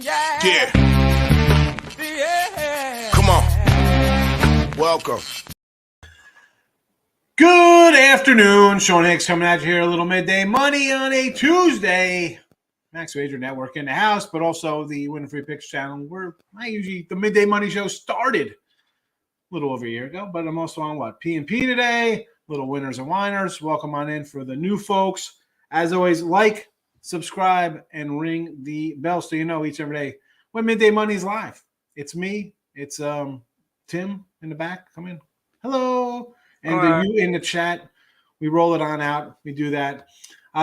Yeah. Come on. Welcome. Good afternoon. Sean Higgs coming at you here. A little midday money on a Tuesday. Max Wager Network in the house, but also the Winning Free Picks channel where the midday money show started a little over a year ago. But I'm also on PM today. Little winners and whiners. Welcome on in for the new folks. As always, like, subscribe, and ring the bell so you know each and every day when midday money is live. It's me. It's Tim in the back. Come in. Hello. And you in the chat. We roll it on out. We do that.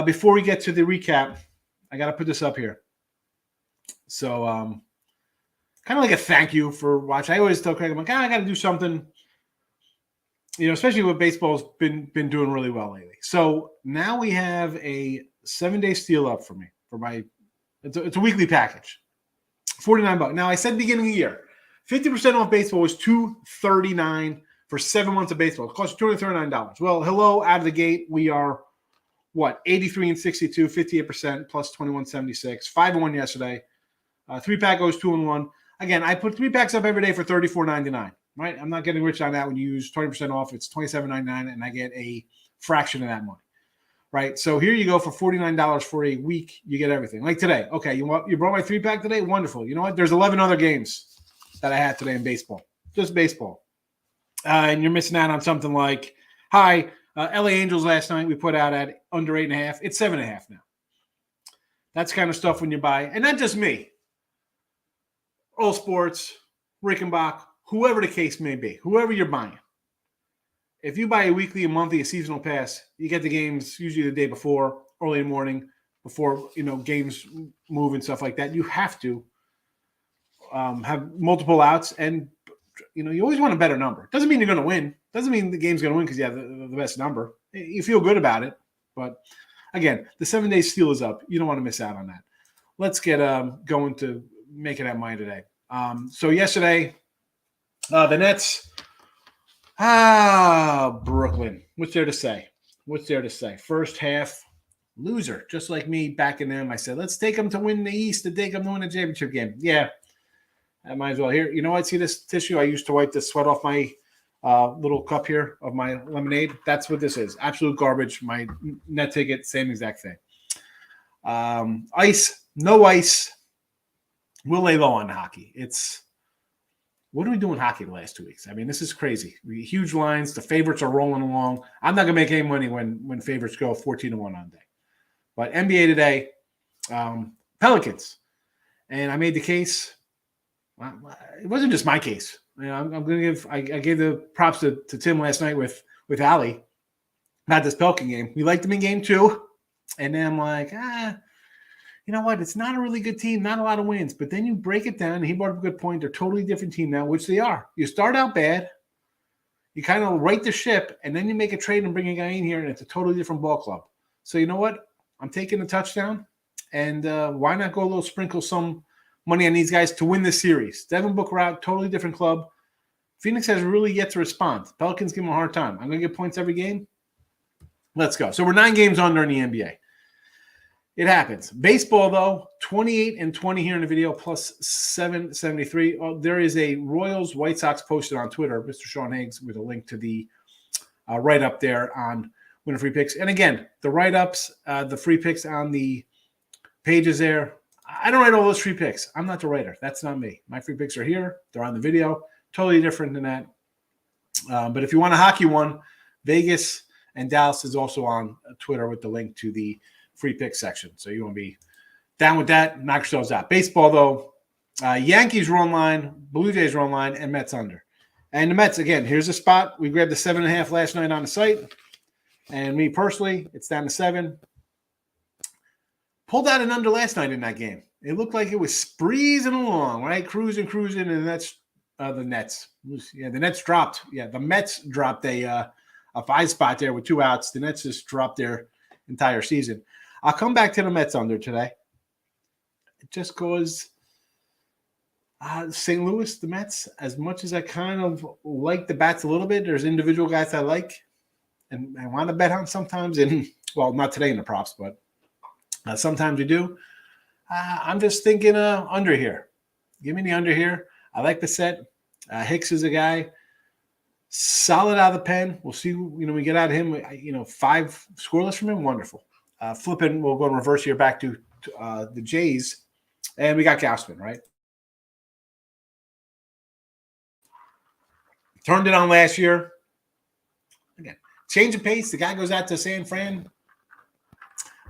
Before we get to the recap, I got to put this up here. So kind of like a thank you for watching. I always tell Craig, I'm like, I got to do something, especially with baseball's been doing really well lately. So now we have a 7-day steal up for me it's a weekly package, $49. Now I said beginning of the year, 50% off baseball was $239 for 7 months of baseball. It cost you $239. Well, hello, out of the gate, we are 83 and 62, 58% plus 21.76, 5-1 yesterday. 3-pack goes 2-1. Again, I put 3 packs up every day for $34.99. Right? I'm not getting rich on that when you use 20% off. It's $27.99, and I get a fraction of that money. Right? So here you go for $49 for a week. You get everything. Like today. Okay, you brought my 3-pack today? Wonderful. You know what? There's 11 other games that I had today in baseball. Just baseball. And you're missing out on something like, LA Angels last night we put out at under 8.5. It's 7.5 now. That's kind of stuff when you buy. And not just me. All Sports, Rickenbach, whoever the case may be, whoever you're buying. If you buy a weekly, a monthly, a seasonal pass, you get the games usually the day before, early in the morning, before games move and stuff like that. You have to have multiple outs, and you always want a better number. Doesn't mean you're going to win. Doesn't mean the game's going to win because you have the best number. You feel good about it, but again, the 7-day steal is up. You don't want to miss out on that. Let's get going to making that money today. So yesterday. The Nets, Brooklyn. What's there to say? First half, loser. Just like me backing them. I said, let's take them to win the East, to take them to win the championship game. Yeah, I might as well. Here, you know what? See this tissue? I used to wipe the sweat off my little cup here of my lemonade. That's what this is. Absolute garbage. My net ticket, same exact thing. Ice, no ice. We'll lay low on hockey. What are we doing in hockey the last 2 weeks? I mean, this is crazy. Huge lines. The favorites are rolling along. I'm not going to make any money when favorites go 14-1 on day. But NBA today, Pelicans. And I made the case. It wasn't just my case. I'm going to I gave the props to Tim last night with Ali about this Pelican game. We liked them in game 2. And then I'm like, you know what? It's not a really good team, not a lot of wins. But then you break it down, and he brought up a good point. They're a totally different team now, which they are. You start out bad. You kind of right the ship, and then you make a trade and bring a guy in here, and it's a totally different ball club. So you know what? I'm taking a touchdown, and why not go a little sprinkle some money on these guys to win this series? Devin Booker out, totally different club. Phoenix has really yet to respond. Pelicans give them a hard time. I'm going to get points every game. Let's go. So we're 9 games under in the NBA. It happens. Baseball, though, 28-20 here in the video, plus 773. There is a Royals White Sox posted on Twitter, Mr. Sean Higgs, with a link to the write-up there on Winning Free Picks. And again, the write-ups, the free picks on the pages there. I don't write all those free picks. I'm not the writer. That's not me. My free picks are here. They're on the video. Totally different than that. But if you want a hockey one, Vegas and Dallas is also on Twitter with the link to the free pick section. So you want to be down with that, knock yourselves out. Baseball, though, Yankees are online, Blue Jays are online, and Mets under. And the Mets, again, here's a spot. We grabbed the 7.5 last night on the site. And me personally, it's down to 7. Pulled out an under last night in that game. It looked like it was breezing along, right? Cruising, and that's the Nets. Yeah, the Nets dropped. Yeah, the Mets dropped a 5 spot there with 2 outs. The Nets just dropped their entire season. I'll come back to the Mets under today. Just because St. Louis, the Mets, as much as I kind of like the bats a little bit, there's individual guys I like and I want to bet on sometimes. And, well, not today in the props, but sometimes you do. I'm just thinking under here. Give me the under here. I like the set. Hicks is a guy. Solid out of the pen. We'll see. We get out of him. 5 scoreless from him. Wonderful. Flipping, we'll go in reverse here back to the Jays. And we got Gausman, right? Turned it on last year. Again, change of pace. The guy goes out to San Fran.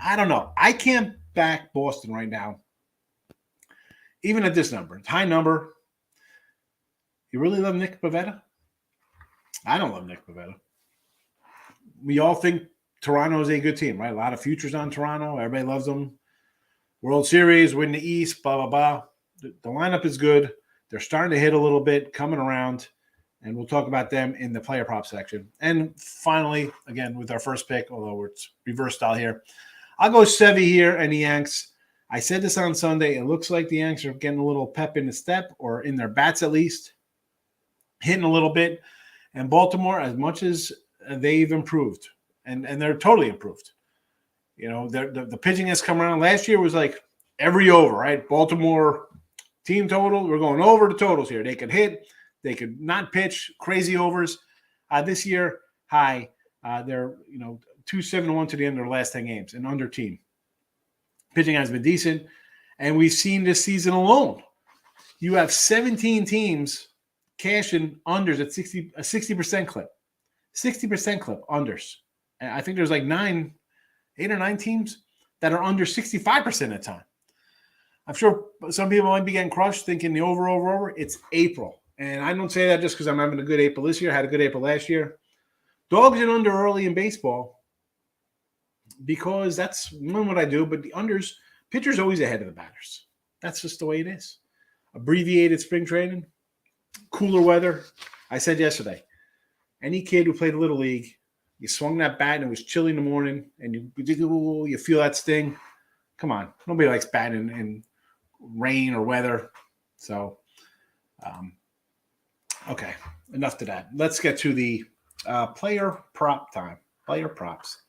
I don't know. I can't back Boston right now. Even at this number. It's high number. You really love Nick Pivetta? I don't love Nick Pivetta. We all think Toronto is a good team, right? A lot of futures on Toronto. Everybody loves them. World Series, win the East, blah, blah, blah. The lineup is good. They're starting to hit a little bit, coming around. And we'll talk about them in the player prop section. And finally, again, with our first pick, although it's reverse style here, I'll go Sevy here and the Yanks. I said this on Sunday. It looks like the Yanks are getting a little pep in the step, or in their bats at least, hitting a little bit. And Baltimore, as much as they've improved, and they're totally improved. The pitching has come around. Last year was like every over, right? Baltimore team total. We're going over the totals here. They could hit. They could not pitch, crazy overs. This year, high. They're 2-7-1 to the end of their last 10 games, an under team. Pitching has been decent, and we've seen this season alone. You have 17 teams cashing unders at 60% clip. 60% clip unders. And I think there's like 8 or 9 teams that are under 65% of the time. I'm sure some people might be getting crushed thinking the over. It's April. And I don't say that just because I'm having a good April this year. I had a good April last year. Dogs and under early in baseball because that's what I do. But the unders, pitcher's always ahead of the batters. That's just the way it is. Abbreviated spring training, cooler weather. I said yesterday, any kid who played a Little League, you swung that bat and it was chilly in the morning and you feel that sting. Come on. Nobody likes batting in rain or weather. So, okay, enough to that. Let's get to the player prop time. Player props.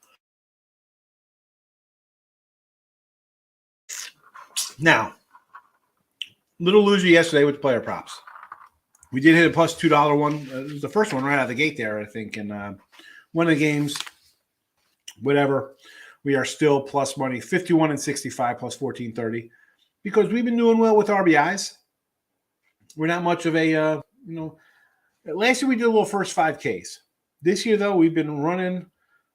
Now, little loser yesterday with player props. We did hit a plus $2 one. It was the first one right out of the gate there, I think. And one of the games, whatever, we are still plus money, 51 and 65 plus 1430, because we've been doing well with RBIs. We're not much of a, last year we did a little first 5Ks. This year, though, we've been running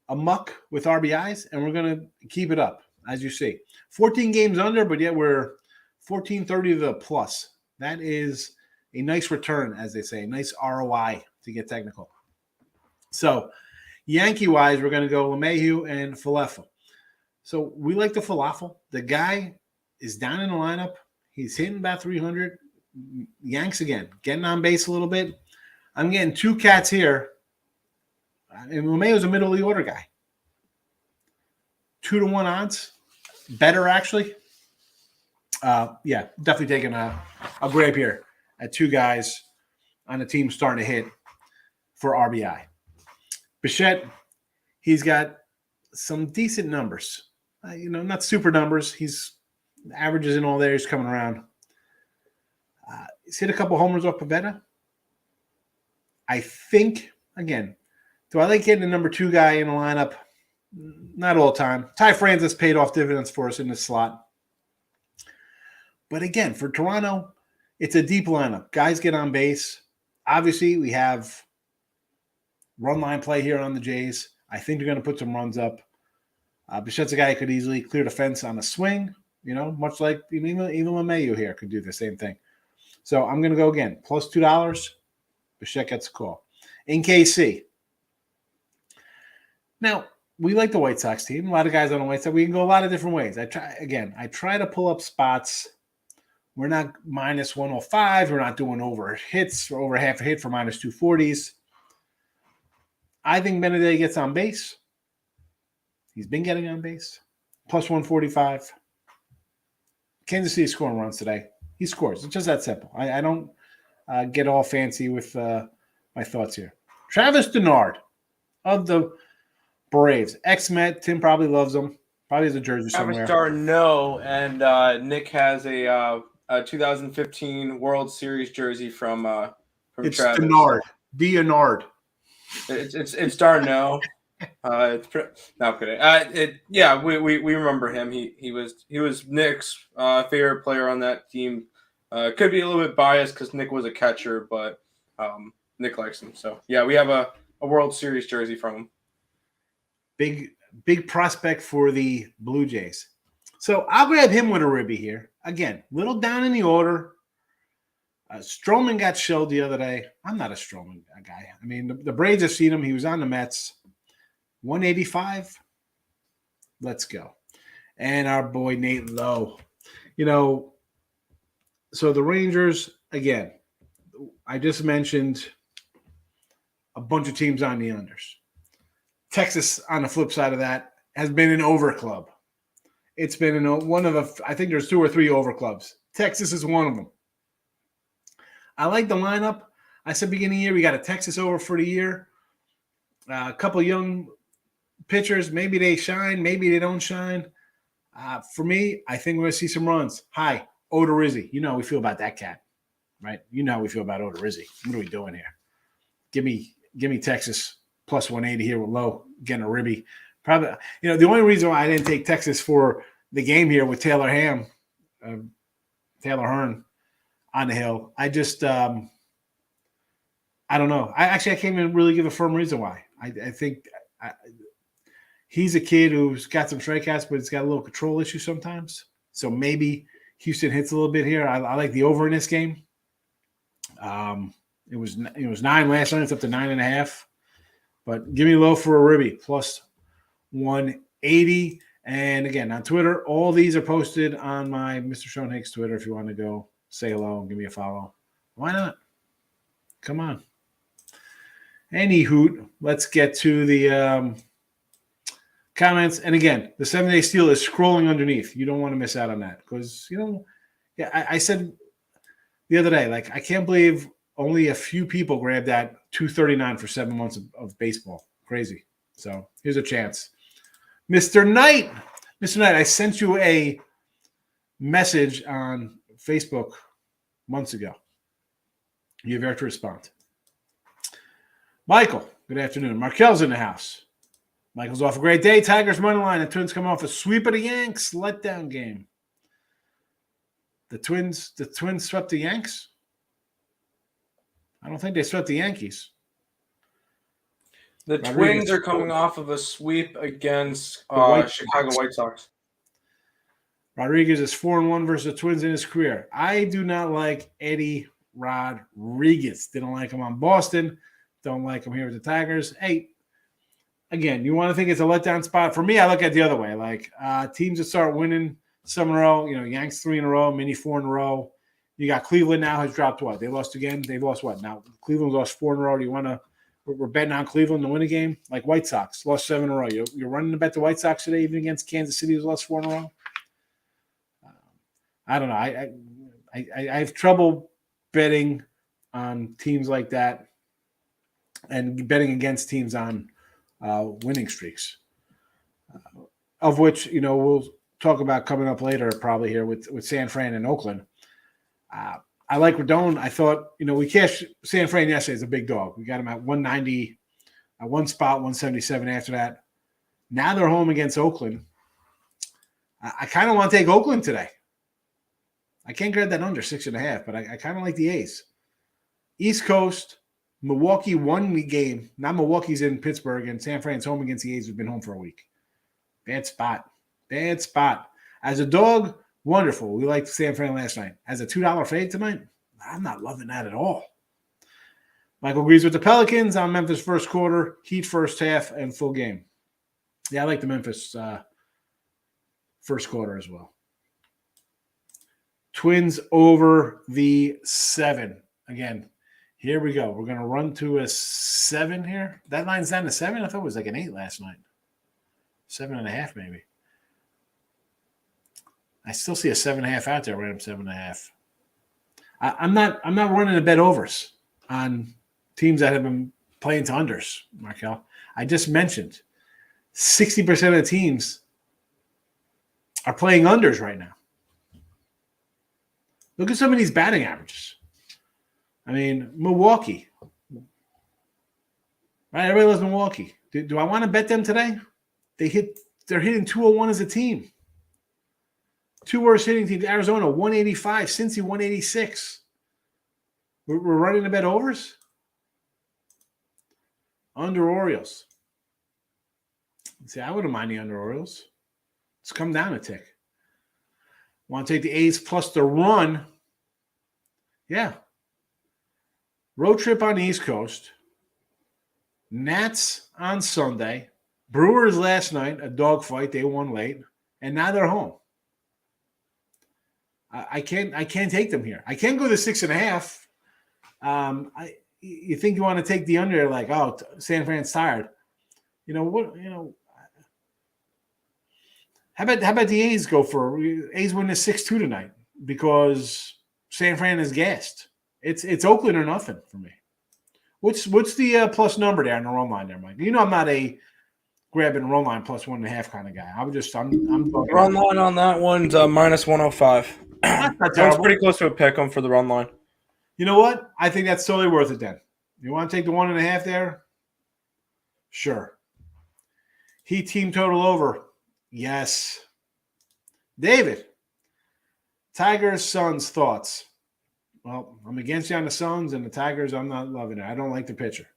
amok with RBIs, and we're going to keep it up, as you see. 14 games under, but yet we're 1430 to the plus. That is a nice return, as they say, a nice ROI to get technical. So, Yankee-wise, we're going to go LeMahieu and Falafel. So, we like the Falafel. The guy is down in the lineup. He's hitting about 300. Yanks again, getting on base a little bit. I'm getting 2 cats here. And LeMahieu's a middle of the order guy. 2-1 odds. Better, actually. Definitely taking a grab here at 2 guys on a team starting to hit for RBI. Bichette, he's got some decent numbers. Not super numbers. He's averages in all there. He's coming around. He's hit a couple homers off Pivetta. I think, again, do I like getting the number 2 guy in the lineup? Not all the time. Ty Francis paid off dividends for us in this slot. But again, for Toronto, it's a deep lineup. Guys get on base. Obviously, we have run line play here on the Jays. I think they're going to put some runs up. Bichette's a guy who could easily clear the fence on a swing, much like even LeMahieu here could do the same thing. So I'm going to go again. Plus $2. Bichette gets a call. In KC. Now, we like the White Sox team. A lot of guys on the White Sox. We can go a lot of different ways. I try to pull up spots. We're not minus 105. We're not doing over hits or over half a hit for minus 240s. I think Benedetti gets on base. He's been getting on base. Plus 145. Kansas City scoring runs today. He scores. It's just that simple. I don't get all fancy with my thoughts here. Travis Denard of the Braves. Ex-Met. Tim probably loves him. Probably has a jersey Travis somewhere. Darno, and Nick has a 2015 World Series jersey from It's Travis. Denard. It's Darno. No, I'm kidding. We remember him. He was Nick's favorite player on that team. Could be a little bit biased because Nick was a catcher, but Nick likes him. So yeah, we have a World Series jersey from him. Big prospect for the Blue Jays. So I'll grab him with a ribby here. Again, little down in the order. Stroman got shelled the other day. I'm not a Stroman guy. I mean, the Braves have seen him. He was on the Mets. 185. Let's go. And our boy Nate Lowe. So the Rangers, again, I just mentioned a bunch of teams on the unders. Texas, on the flip side of that, has been an over club. It's been one of the, I think there's 2 or 3 over clubs. Texas is one of them. I like the lineup. I said beginning of the year, we got a Texas over for the year. A couple young pitchers, maybe they shine, maybe they don't shine. For me, I think we're going to see some runs. Hi, Odorizzi. You know how we feel about that cat, right? You know how we feel about Odorizzi. What are we doing here? Give me Texas plus 180 here with Lowe, getting a ribby. Probably, the only reason why I didn't take Texas for the game here with Taylor Hearn on the hill, I just I don't know. I can't even really give a firm reason why. I think he's a kid who's got some strikeouts, but he's got a little control issue sometimes. So maybe Houston hits a little bit here. I like the over in this game. It was 9 last night. It's up to 9.5. But give me Low for a ribby plus 180. And again, on Twitter, all these are posted on my Mr. Sean Higgs Twitter. If you want to go say hello and give me a follow, why not? Come on. Any hoot. Let's get to the comments. And again, the 7-day steal is scrolling underneath. You don't want to miss out on that because, I said the other day, I can't believe only a few people grabbed that 239 for 7 months of baseball. Crazy. So here's a chance. Mr. Knight, I sent you a message on Facebook months ago. You have yet to respond. Michael, good afternoon. Markel's in the house. Michael's off a great day. Tigers money line. The Twins come off a sweep of the Yanks. Letdown game. The Twins swept the Yanks? I don't think they swept the Yankees. The Twins are coming off of a sweep against Chicago White Sox. Rodriguez is 4-1 versus the Twins in his career. I do not like Eddie Rodriguez. Didn't like him on Boston. Don't like him here with the Tigers. Hey, again, you want to think it's a letdown spot? For me, I look at it the other way. Teams that start winning some in a row, Yanks 3 in a row, Mini 4 in a row. You got Cleveland now has dropped what? They lost again. They've lost what? Now Cleveland lost 4 in a row. Do you want to – we're betting on Cleveland to win a game? Like White Sox, lost 7 in a row. You're running to bet the White Sox today even against Kansas City who's lost 4 in a row? I don't know. I have trouble betting on teams like that and betting against teams on winning streaks, of which, we'll talk about coming up later probably here with San Fran and Oakland. I like Rodon. I thought, we cashed San Fran yesterday as a big dog. We got him at 190, at one spot, 177 after that. Now they're home against Oakland. I kind of want to take Oakland today. I can't grab that under 6.5, but I kind of like the A's. East Coast, Milwaukee won the game. Now Milwaukee's in Pittsburgh, and San Fran's home against the A's, who've been home for a week. Bad spot. As a dog, wonderful. We liked San Fran last night. As a $2 fade tonight, I'm not loving that at all. Michael agrees with the Pelicans on Memphis first quarter, Heat first half, and full game. Yeah, I like the Memphis first quarter as well. Twins over the 7. Again, here we go. We're going to run to a 7 here. That line's down to 7. I thought it was like an 8 last night. 7.5 maybe. I still see a 7.5 out there. Random 7.5. I'm not running a bet overs on teams that have been playing to unders, Markel. I just mentioned 60% of the teams are playing unders right now. Look at some of these batting averages. I mean, Milwaukee. Right, everybody loves Milwaukee. Do I want to bet them today? They're hitting 201 as a team. Two worst hitting teams. Arizona 185, Cincy 186. We're running to bet overs. Under Orioles. See, I wouldn't mind the under Orioles. Let's come down a tick. Want to take the A's plus the run? Yeah. Road trip on the East Coast. Nats on Sunday. Brewers last night, a dogfight. They won late. And now they're home. I can't take them here. I can't go to 6.5. You think you want to take the under, like, oh, San Fran's tired. You know what? You know, how about the A's go for A's win the 6-2 tonight because San Fran is gassed. It's Oakland or nothing for me. What's the plus number there on the run line there, Mike? You know I'm not a grabbing run line plus 1.5 kind of guy. I'm run line on that one's minus 105. That's not That's pretty close to a pick 'em for the run line. You know what? I think that's totally worth it then. You want to take the 1.5 there? Sure. Heat team total over. Yes. David, Tigers, Suns, thoughts? Well, I'm against you on the Suns, and the Tigers, I'm not loving it. I don't like the pitcher.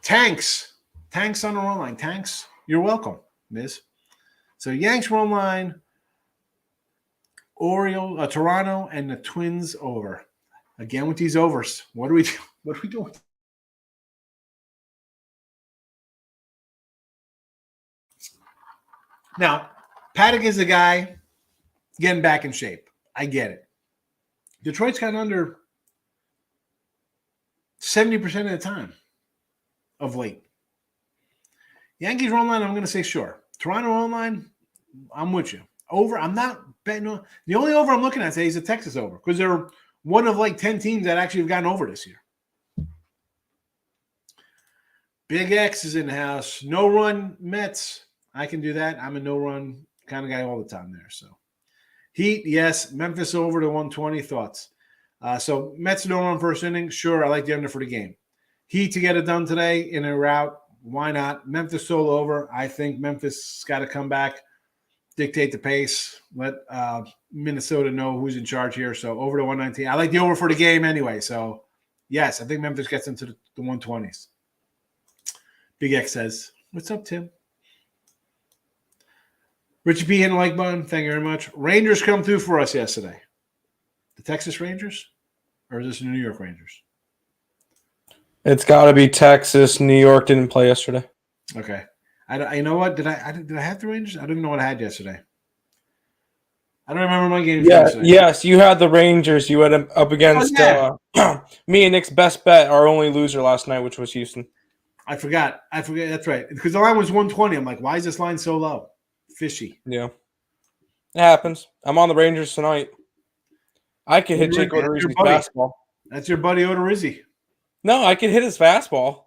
Tanks on the run line. Tanks, you're welcome, Miz. So Yanks run line, Toronto, and the Twins over. Again with these overs. What are we doing? Now, Paddock is the guy getting back in shape. I get it. Detroit's got under 70% of the time of late. Yankees run line, I'm going to say sure. Toronto run line, I'm with you. Over, I'm not betting on. The only over I'm looking at today is the Texas over because they're one of like 10 teams that actually have gotten over this year. Big X is in the house. No run Mets. I can do that. I'm a no run kind of guy all the time there. So Heat, yes. Memphis over to 120. Thoughts? So Mets no run first inning. Sure, I like the under for the game. Heat to get it done today in a route. Why not? Memphis solo over. I think Memphis got to come back, dictate the pace, let Minnesota know who's in charge here. So over to 119. I like the over for the game anyway. So, yes, I think Memphis gets into the 120s. Big X says, what's up, Tim? Richie P hitting the like button. Thank you very much. Rangers come through for us yesterday. The Texas Rangers? Or is this the New York Rangers? It's got to be Texas. New York didn't play yesterday. Okay. You know what? Did I have the Rangers? I don't even know what I had yesterday. I don't remember my game. Yes, you had the Rangers. You had them up against me and Nick's best bet, our only loser last night, which was Houston. I forgot. That's right. Because the line was 120. I'm like, why is this line so low? Fishy. Yeah. It happens. I'm on the Rangers tonight. I could hit Jake Odorizzi's fastball. That's your buddy Odorizzi. No, I could hit his fastball.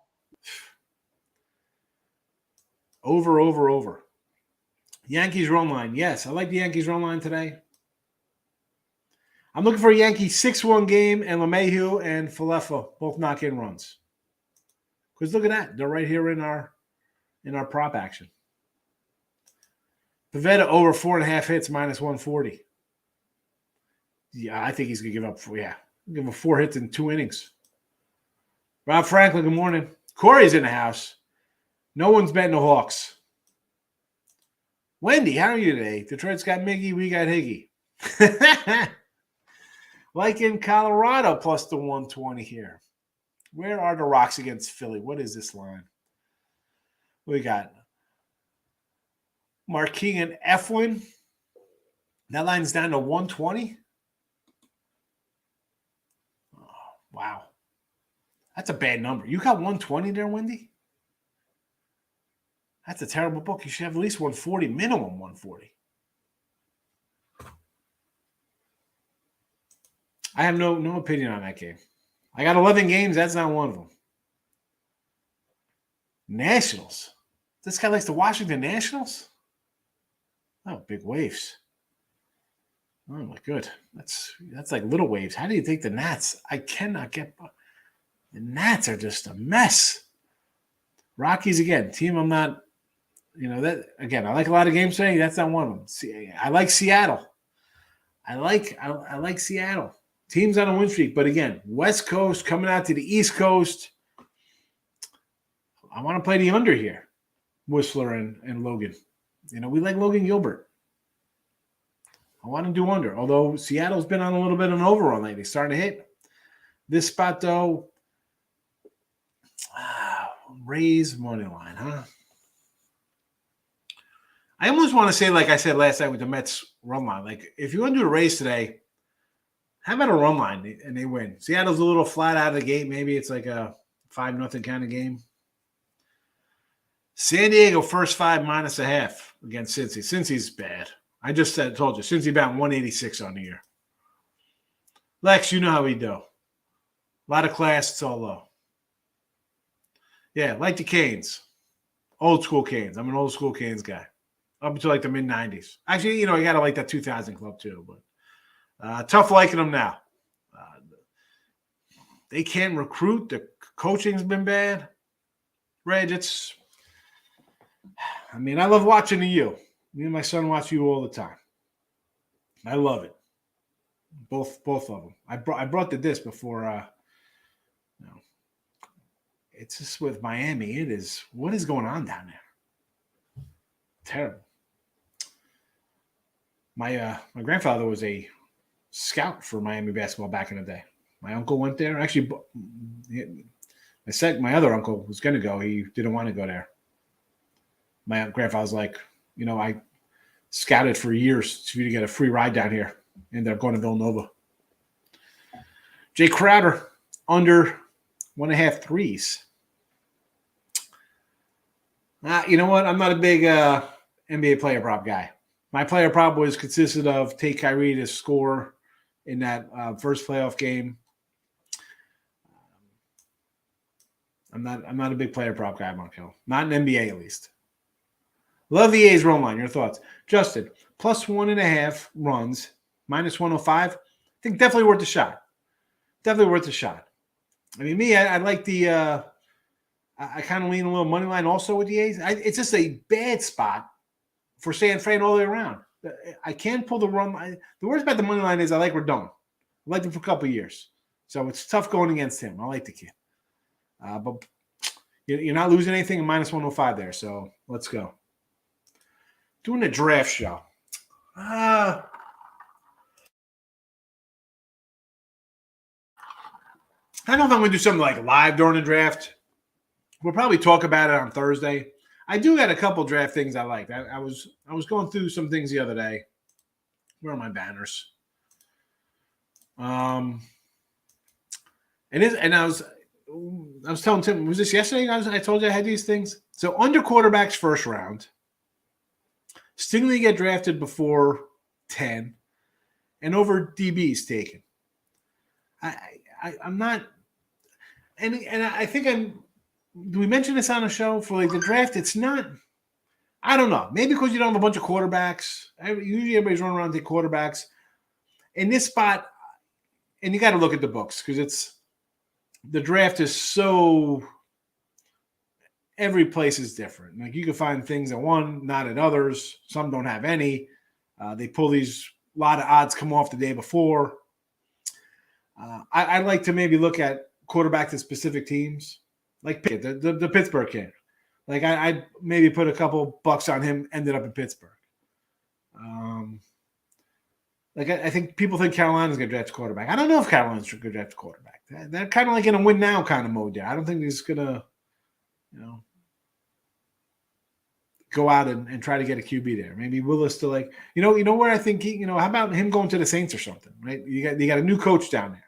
Over. Yankees run line. Yes, I like the Yankees run line today. I'm looking for a Yankees 6-1 game and LeMahieu and Falefa both knock in runs. Because look at that. They're right here in our prop action. Pivetta over 4.5 hits minus 140. Yeah, I think he's going to give up. Give him 4 hits in 2 innings. Rob Franklin, good morning. Corey's in the house. No one's betting the Hawks. Wendy, how are you today? Detroit's got Miggy, we got Higgy. Like in Colorado, plus the 120 here. Where are the Rocks against Philly? What is this line? We got Marquis and Eflin. That line's down to 120. Oh, wow. That's a bad number. You got 120 there, Wendy? That's a terrible book. You should have at least 140, minimum 140. I have no opinion on that game. I got 11 games. That's not one of them. Nationals. This guy likes the Washington Nationals? Oh, big waves. Oh my good. That's like little waves. How do you take the Nats? I cannot get the Nats are just a mess. Rockies again, team I'm not, that again, I like a lot of games today. That's not one of them. See, I like Seattle. I like Seattle. Teams on a win streak, but again, West Coast coming out to the East Coast. I want to play the under here. Whistler and Logan. We like Logan Gilbert. I want to do under, although Seattle's been on a little bit of an overrun lately, starting to hit. This spot, though, Rays money line, huh? I almost want to say, like I said last night with the Mets run line, like if you want to do a Rays today, how about a run line and they win? Seattle's a little flat out of the gate. Maybe it's like a 5-0 kind of game. San Diego first 5 -0.5 against Cincy. Cincy's bad. I just told you, Cincy about 186 on the year. Lex, you know how we do. A lot of class, it's all low. Yeah, like the Canes. Old school Canes. I'm an old school Canes guy. Up until like the mid-90s. Actually, you got to like that 2000 club too. But tough liking them now. They can't recruit. The coaching's been bad. Reg, I love watching the U. Me and my son watch you all the time. I love it. Both of them. I brought the disc before. It's just with Miami. It is. What is going on down there? Terrible. My grandfather was a scout for Miami basketball back in the day. My uncle went there. Actually, my other uncle was going to go. He didn't want to go there. My grandfather's like, I scouted for years for you to get a free ride down here. Ended up going to Villanova. Jay Crowder, under 1.5 threes. You know what? I'm not a big NBA player prop guy. My player prop consisted of take Kyrie to score in that first playoff game. I'm not a big player prop guy, Monk Hill. Not in NBA at least. Love the A's run line. Your thoughts, Justin? Plus 1.5 runs, -105. I think definitely worth a shot. Definitely worth a shot. I like the. I kind of lean a little money line also with the A's. It's just a bad spot for San Fran all the way around. I can't pull the run line. The worst about the money line is I like Rodon. I liked him for a couple of years. So it's tough going against him. I like the kid. But you're not losing anything in -105 there. So let's go. Doing a draft show. I don't know if I'm going to do something like live during the draft. We'll probably talk about it on Thursday. I do got a couple draft things I liked. I was going through some things the other day. Where are my banners? And I was telling Tim, was this yesterday? I told you I had these things. So under quarterbacks first round, Stingley get drafted before 10, and over DBs taken. I'm not, and I think do we mention this on a show for like the draft? It's not. I don't know. Maybe because you don't have a bunch of quarterbacks. Usually everybody's running around to take quarterbacks. In this spot, and you got to look at the books because the draft is so. Every place is different. Like you can find things at one, not at others. Some don't have any. They pull these a lot of odds come off the day before. I'd like to maybe look at quarterback to specific teams, like the Pittsburgh kid. Like I'd maybe put a couple bucks on him. Ended up in Pittsburgh. I think people think Carolina's going to draft a quarterback. I don't know if Carolina's going to draft a quarterback. They're kind of like in a win now kind of mode there. I don't think he's going to, go out and try to get a QB there. Maybe Willis to like, where I think how about him going to the Saints or something, right? You got a new coach down there.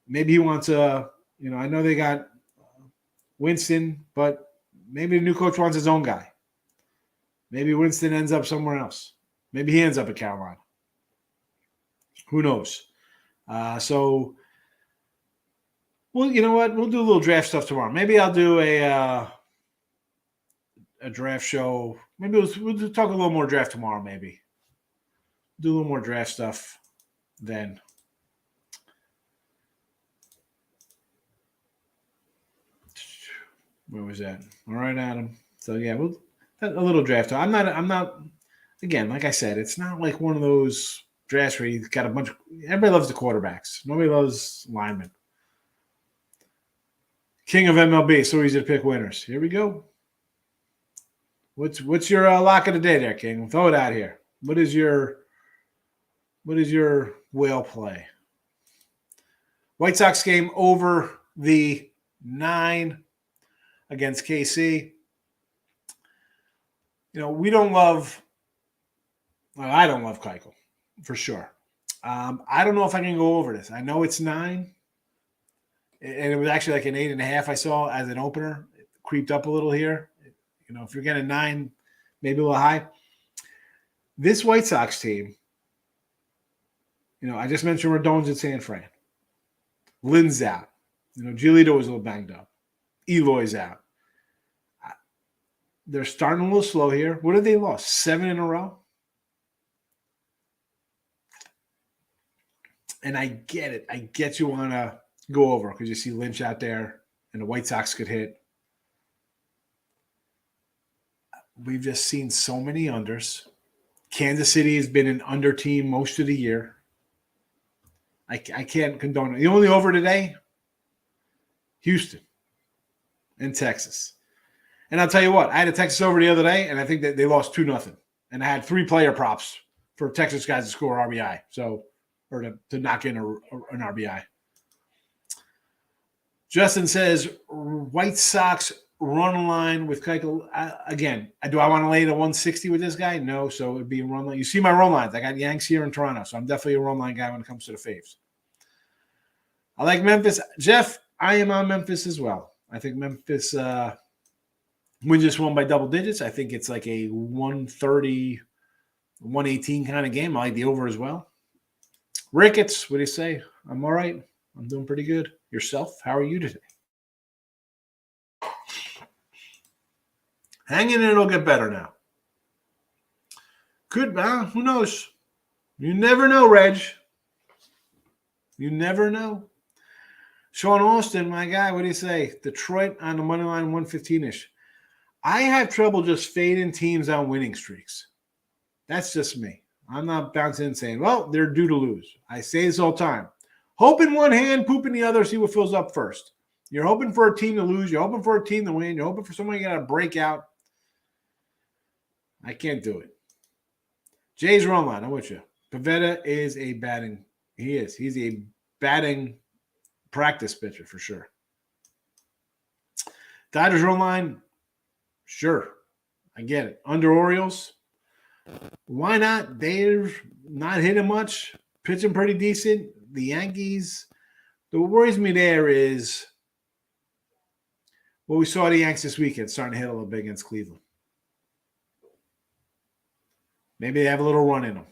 Maybe he wants I know they got Winston, but maybe the new coach wants his own guy. Maybe Winston ends up somewhere else. Maybe he ends up at Carolina. Who knows? So, well, you know what? We'll do a little draft stuff tomorrow. Maybe I'll do a a draft show. Maybe we'll talk a little more draft tomorrow. Maybe do a little more draft stuff then. Where was that? All right, Adam. So yeah, a little draft. I'm not. Again, like I said, it's not like one of those drafts where you've got a bunch of. Everybody loves the quarterbacks. Nobody loves linemen. King of MLB. So easy to pick winners. Here we go. What's your lock of the day there, King? Throw it out here. What is your whale play? White Sox game over the 9 against KC. We don't love. Well, I don't love Keuchel for sure. I don't know if I can go over this. I know it's 9, and it was actually like an 8.5. I saw as an opener. It creeped up a little here. If you're getting 9, maybe a little high. This White Sox team. I just mentioned Rodon's at San Fran. Lynn's out. Giolito was a little banged up. Eloy's out. They're starting a little slow here. What have they lost? 7 in a row? And I get it. I get you want to go over because you see Lynch out there and the White Sox could hit. We've just seen so many unders. Kansas City has been an under team most of the year. I can't condone it. The only over today, Houston and Texas. And I'll tell you what, I had a Texas over the other day, and I think that they lost 2-0. And I had 3 player props for Texas guys to score RBI, or to knock in an RBI. Justin says, White Sox run line with Keuchel. Again, do I want to lay the 160 with this guy? No, so it would be a run line. You see my run lines. I got Yanks here in Toronto, so I'm definitely a run line guy when it comes to the faves. I like Memphis. Jeff, I am on Memphis as well. I think Memphis wins this one by double digits. I think it's like a 130, 118 kind of game. I like the over as well. Ricketts, what do you say? I'm all right. I'm doing pretty good. Yourself? How are you today? Hang in, it'll get better now. Could, who knows? You never know, Reg. You never know. Sean Austin, my guy, what do you say? Detroit on the money line, 115-ish. I have trouble just fading teams on winning streaks. That's just me. I'm not bouncing and saying, well, they're due to lose. I say this all the time. Hope in one hand, poop in the other, see what fills up first. You're hoping for a team to lose. You're hoping for a team to win. You're hoping for somebody to get a breakout. I can't do it. Jay's run line, I'm with you. Pavetta is a batting. He is. He's a batting practice pitcher for sure. Dodgers run line, sure. I get it. Under Orioles, why not? They're not hitting much, pitching pretty decent. The Yankees, what worries me there is what we saw the Yanks this weekend starting to hit a little bit against Cleveland. Maybe they have a little run in them.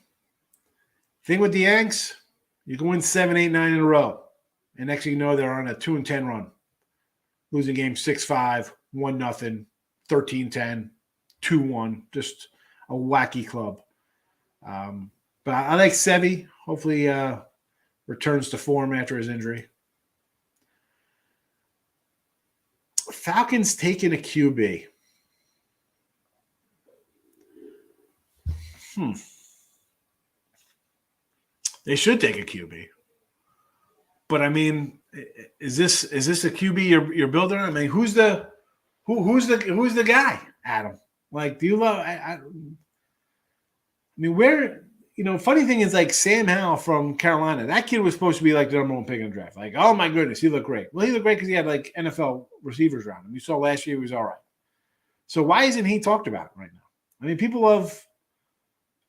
Thing with the Yanks, you can win 7, 8, 9 in a row. And next thing you know, they're on a 2-10 run. Losing games 6-5, 1-0, 13-10, 2-1. Just a wacky club. But I like Sevy. Hopefully returns to form after his injury. Falcons taking a QB. They should take a QB. But I mean, is this a QB you're building on? I mean, who's the guy, Adam? Like, do you love? I mean, where? Funny thing is, like Sam Howell from Carolina, that kid was supposed to be like the number 1 pick in the draft. Like, oh my goodness, he looked great. Well, he looked great because he had like NFL receivers around him. You saw last year he was all right. So why isn't he talked about right now? I mean, people love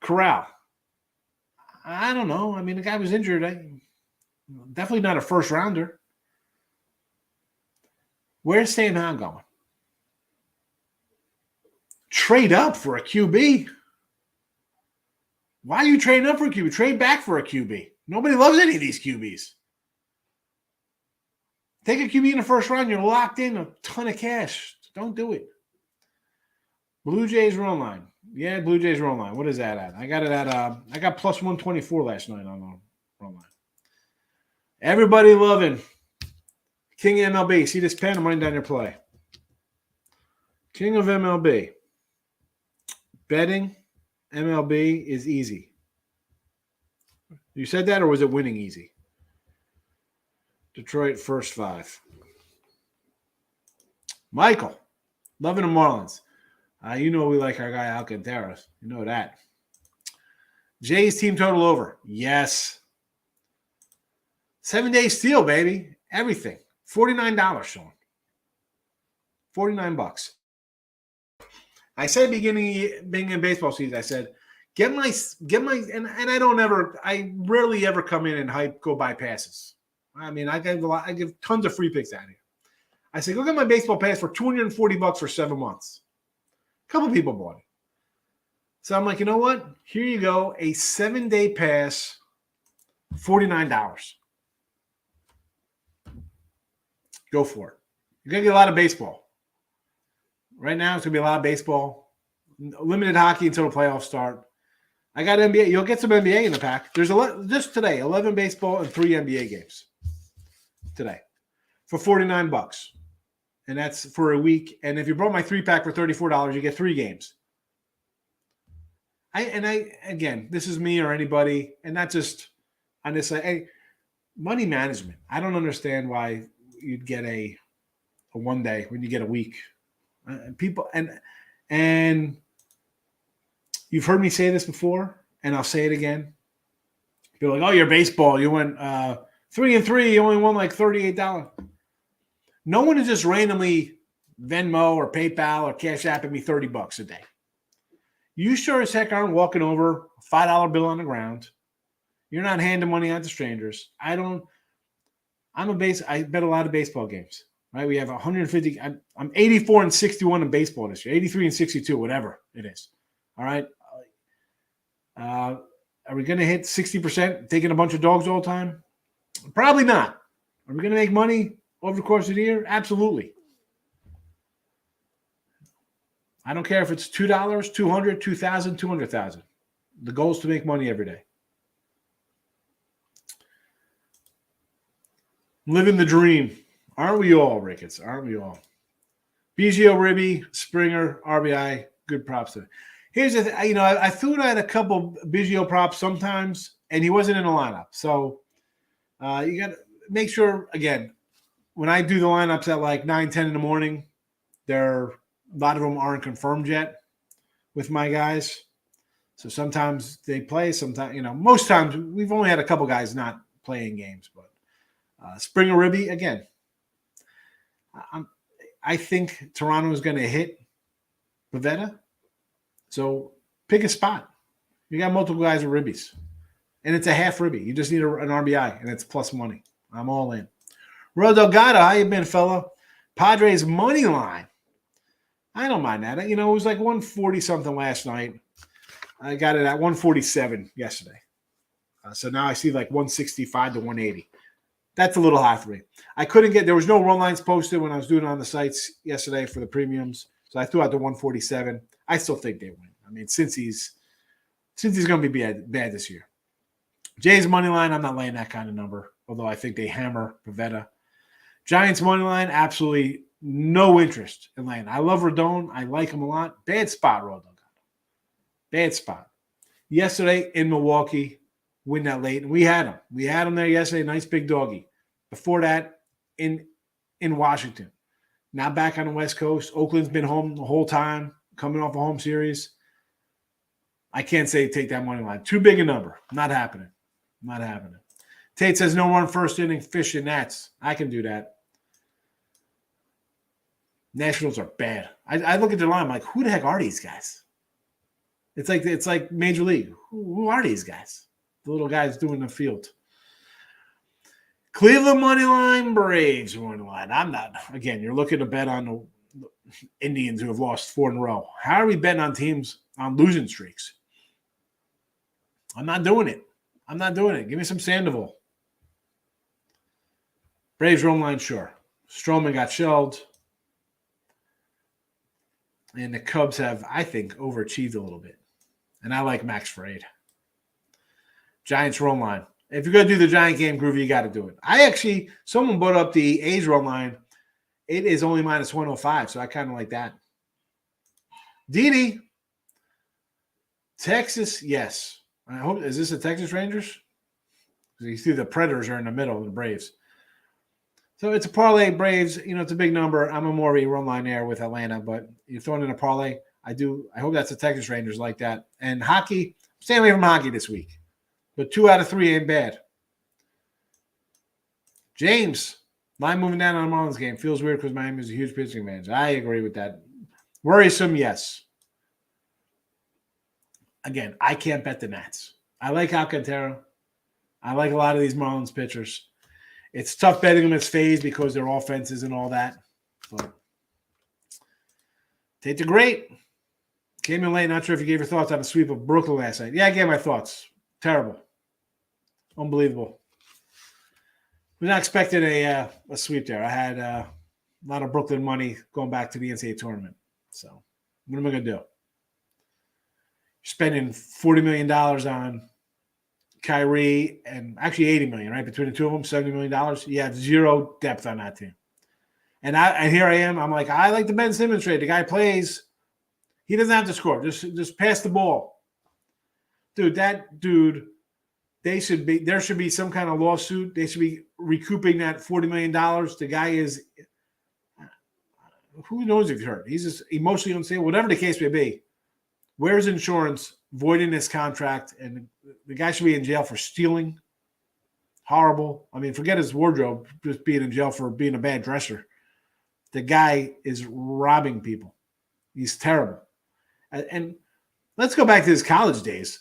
Corral. I don't know. I mean, the guy was injured. Definitely not a first rounder. Where's Sam Howell going? Trade up for a QB. Why are you trading up for a QB? Trade back for a QB. Nobody loves any of these QBs. Take a QB in the first round. You're locked in a ton of cash. Don't do it. Blue Jays run line. Yeah, Blue Jays run line. What is that at? I got it at I got plus 124 last night on the run line. Everybody loving King MLB. See this pen? I'm writing down your play. King of MLB. Betting MLB is easy. You said that, or was it winning easy? Detroit first 5. Michael, loving the Marlins. You know we like our guy Alcantara. You know that. Jays team total over. Yes. 7-day steal, baby. Everything. $49, Sean. $49. I said beginning in baseball season, I said, get my and I rarely ever come in and go buy passes. I mean, I give tons of free picks out here. I said, go get my baseball pass for $240 for 7 months. A couple people bought it. So I'm like, you know what? Here you go. A 7-day pass, $49. Go for it. You're going to get a lot of baseball. Right now, it's going to be a lot of baseball. Limited hockey until the playoffs start. I got NBA. You'll get some NBA in the pack. There's just today, 11 baseball and 3 NBA games today for $49. And that's for a week. And if you brought my 3-pack for $34, you get 3 games. Again, this is me or anybody, and not just on this. Money management. I don't understand why you'd get a 1 day when you get a week. People and you've heard me say this before, and I'll say it again. You're like, oh, you're baseball. You went 3-3. You only won like $38. No one is just randomly Venmo or PayPal or Cash Apping me $30 a day. You sure as heck aren't walking over a $5 bill on the ground. You're not handing money out to strangers. I bet a lot of baseball games. Right? We have 150. I'm 84-61 in baseball this year. 83-62, whatever it is. All right. Are we going to hit 60% taking a bunch of dogs all the time? Probably not. Are we going to make money over the course of the year? Absolutely. I don't care if it's $2, $200, $2,000, $200,000. The goal is to make money every day. Living the dream. Aren't we all, Ricketts? Aren't we all? BGO, Ribby, Springer, RBI, good props to. Here's the thing. I threw out a couple Biggio props sometimes, and he wasn't in the lineup. So you got to make sure, again, when I do the lineups at like 9, 10 in the morning, a lot of them aren't confirmed yet with my guys. So sometimes they play. Sometimes, most times we've only had a couple guys not playing games. But Springer, Ribby, again, I think Toronto is going to hit Pavetta. So pick a spot. You got multiple guys with ribbies. And it's a half ribby. You just need an RBI, and it's plus money. I'm all in. Ro Delgado, how you been, fella? Padres money line. I don't mind that. It was like 140-something last night. I got it at 147 yesterday. So now I see like 165 to 180. That's a little high for me. There was no run lines posted when I was doing it on the sites yesterday for the premiums. So I threw out the 147. I still think they win. I mean, since he's going to be bad this year. Jays money line, I'm not laying that kind of number, although I think they hammer Pavetta. Giants money line, absolutely no interest in laying. I love Rodon. I like him a lot. Bad spot, Rodon. Bad spot. Yesterday in Milwaukee, win that late, and we had him. We had him there yesterday, nice big doggy. Before that, in Washington. Now back on the West Coast. Oakland's been home the whole time, coming off a home series. I can't say take that money line. Too big a number. Not happening. Not happening. Tate says no run first inning, fish and nats. I can do that. Nationals are bad. I look at their line, I'm like, who the heck are these guys? It's like Major League. Who are these guys? The little guys doing the field. Cleveland money line, Braves money line. I'm not. Again, you're looking to bet on the Indians who have lost 4 in a row. How are we betting on teams on losing streaks? I'm not doing it. Give me some Sandoval. Braves run line, sure. Stroman got shelled. And the Cubs have, I think, overachieved a little bit. And I like Max Fried. Giants run line. If you're going to do the Giant game, Groovy, you got to do it. Someone brought up the A's run line. It is only minus 105, so I kind of like that. Didi. Texas, yes. I hope, is this the Texas Rangers? You see the Predators are in the middle of the Braves. So it's a parlay. Braves, it's a big number. I'm a more of a run line there with Atlanta, but you're throwing in a parlay. I hope that's the Texas Rangers like that. And hockey, stay away from hockey this week. But 2 out of 3 ain't bad. James, line moving down on the Marlins game. Feels weird because Miami is a huge pitching advantage. I agree with that. Worrisome, yes. Again, I can't bet the Nats. I like Alcantara. I like a lot of these Marlins pitchers. It's tough betting them as phase because their offenses and all that. But Tate the Great came in late. Not sure if you gave your thoughts on the sweep of Brooklyn last night. Yeah, I gave my thoughts. Terrible. Unbelievable. We're not expecting a sweep there. I had a lot of Brooklyn money going back to the NCAA tournament. So what am I going to do? Spending $40 million on Kyrie and actually $80 million, right? Between the two of them, $70 million. You have zero depth on that team. And here I am. I'm like, I like the Ben Simmons trade. The guy plays. He doesn't have to score. Just pass the ball. Dude, there should be some kind of lawsuit. They should be recouping that $40 million. The guy is, who knows if he's hurt. He's just emotionally unstable, whatever the case may be. Where's insurance voiding this contract? And the guy should be in jail for stealing. Horrible. I mean, forget his wardrobe, just being in jail for being a bad dresser. The guy is robbing people. He's terrible. And let's go back to his college days.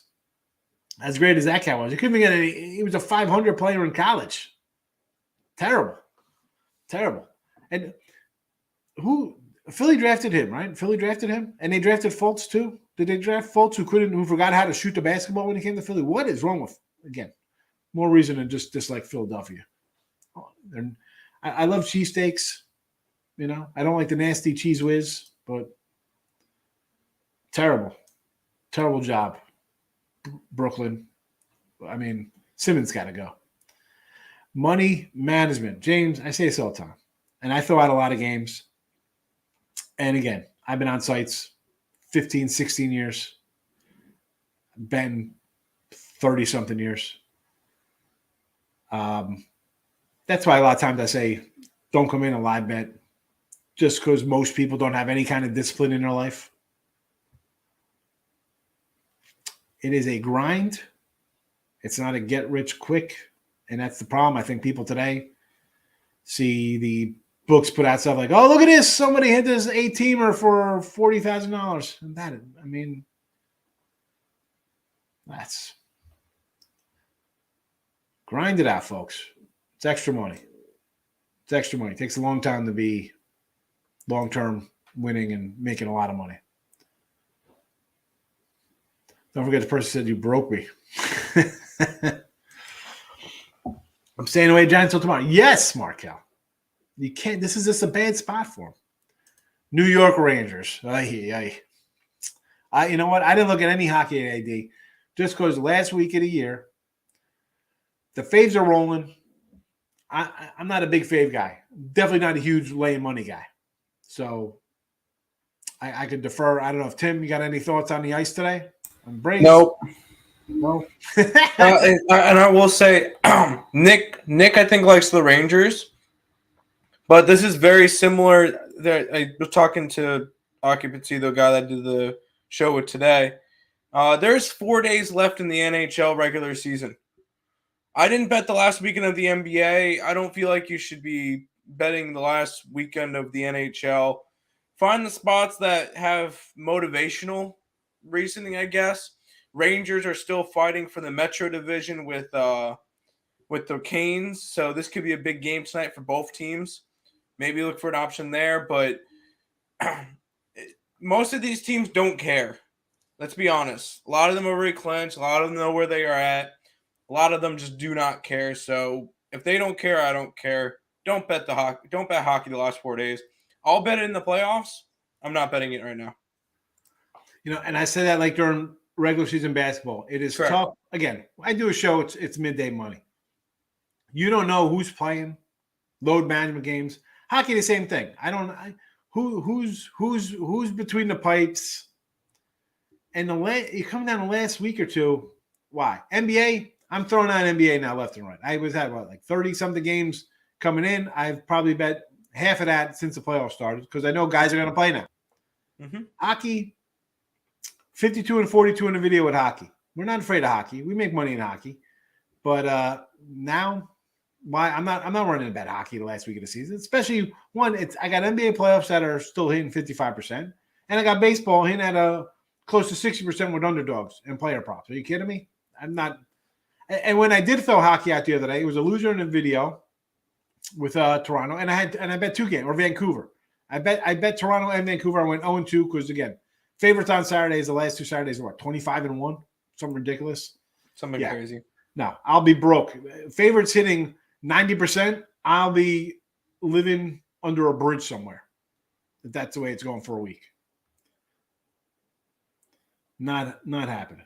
As great as that guy was, he was a 500 player in college. Terrible. And Philly drafted him, right? Philly drafted him, and they drafted Fultz too. Did they draft Fultz who forgot how to shoot the basketball when he came to Philly? What is wrong with, again, more reason than just dislike Philadelphia. I love cheesesteaks. I don't like the nasty cheese whiz, but terrible job. Brooklyn. I mean, Simmons got to go. Money management. James, I say this all the time, and I throw out a lot of games. And again, I've been on sites 15, 16 years. Been 30-something years. That's why a lot of times I say don't come in a live bet just because most people don't have any kind of discipline in their life. It is a grind. It's not a get-rich-quick, and that's the problem. I think people today see the books put out stuff like, oh, look at this. Somebody hit this 8-teamer for $40,000. And that's grind it out, folks. It's extra money. It takes a long time to be long-term winning and making a lot of money. Don't forget the person said you broke me. I'm staying away Giants until tomorrow. Yes, Markel. You can't. This is just a bad spot for him. New York Rangers. You know what? I didn't look at any hockey at AD just because last week of the year, the faves are rolling. I'm not a big fave guy. Definitely not a huge laying money guy. So I could defer. I don't know if Tim, you got any thoughts on the ice today? On Braves? Nope. No. And I will say, Nick, I think likes the Rangers, but this is very similar. I was talking to Occupancy, the guy that did the show with today. There's 4 days left in the NHL regular season. I didn't bet the last weekend of the NBA. I don't feel like you should be betting the last weekend of the NHL. Find the spots that have motivational reasoning, I guess. Rangers are still fighting for the Metro Division with the Canes, so this could be a big game tonight for both teams. Maybe look for an option there, but most of these teams don't care. Let's be honest. A lot of them are already clinched. A lot of them know where they are at. A lot of them just do not care. So if they don't care, I don't care. Don't bet hockey the last 4 days. I'll bet it in the playoffs. I'm not betting it right now. And I say that like during regular season basketball. It is Correct. tough. Again, I do a show. It's midday money. You don't know who's playing. Load management games. Hockey, the same thing. Who's between the pipes. And you come down the last week or two. Why? NBA, I'm throwing out NBA now left and right. I was at like 30-something games coming in. I've probably bet half of that since the playoffs started because I know guys are going to play now. Mm-hmm. Hockey, 52 and 42 in the video with hockey. We're not afraid of hockey. We make money in hockey. But now, why I'm not running a bet hockey the last week of the season. Especially I got NBA playoffs that are still hitting 55%, and I got baseball hitting at close to 60% with underdogs and player props. Are you kidding me? I'm not. And when I did throw hockey out the other day, it was a loser in a video with Toronto, and I bet 2 games or Vancouver. I bet Toronto and Vancouver. I went 0-2 because again, favorites on Saturdays. The last 2 Saturdays were 25-1, something ridiculous, something crazy. No, I'll be broke. Favorites hitting 90%. I'll be living under a bridge somewhere. If that's the way it's going for a week. Not happening.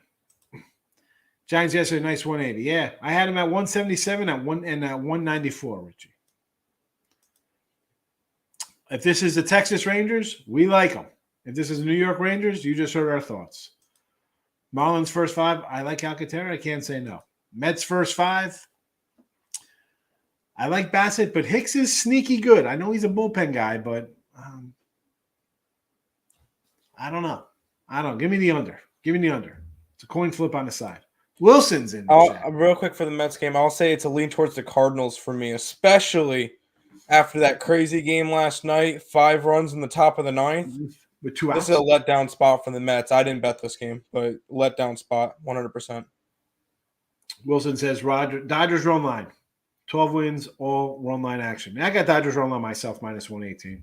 Giants yesterday, nice 180. Yeah, I had him at 177 at 194, Richie. If this is the Texas Rangers, we like them. If this is the New York Rangers, you just heard our thoughts. Marlins first 5, I like Alcantara. I can't say no. Mets first 5. I like Bassett, but Hicks is sneaky good. I know he's a bullpen guy, but I don't know. Give me the under. It's a coin flip on the side. Wilson's in. Real quick for the Mets game, I'll say it's a lean towards the Cardinals for me, especially after that crazy game last night. 5 runs in the top of the 9th. With 2 outs. This is a letdown spot for the Mets. I didn't bet this game, but letdown spot, 100%. Wilson says Dodgers run line. 12 wins, all run line action. I got Dodgers run line myself, minus 118.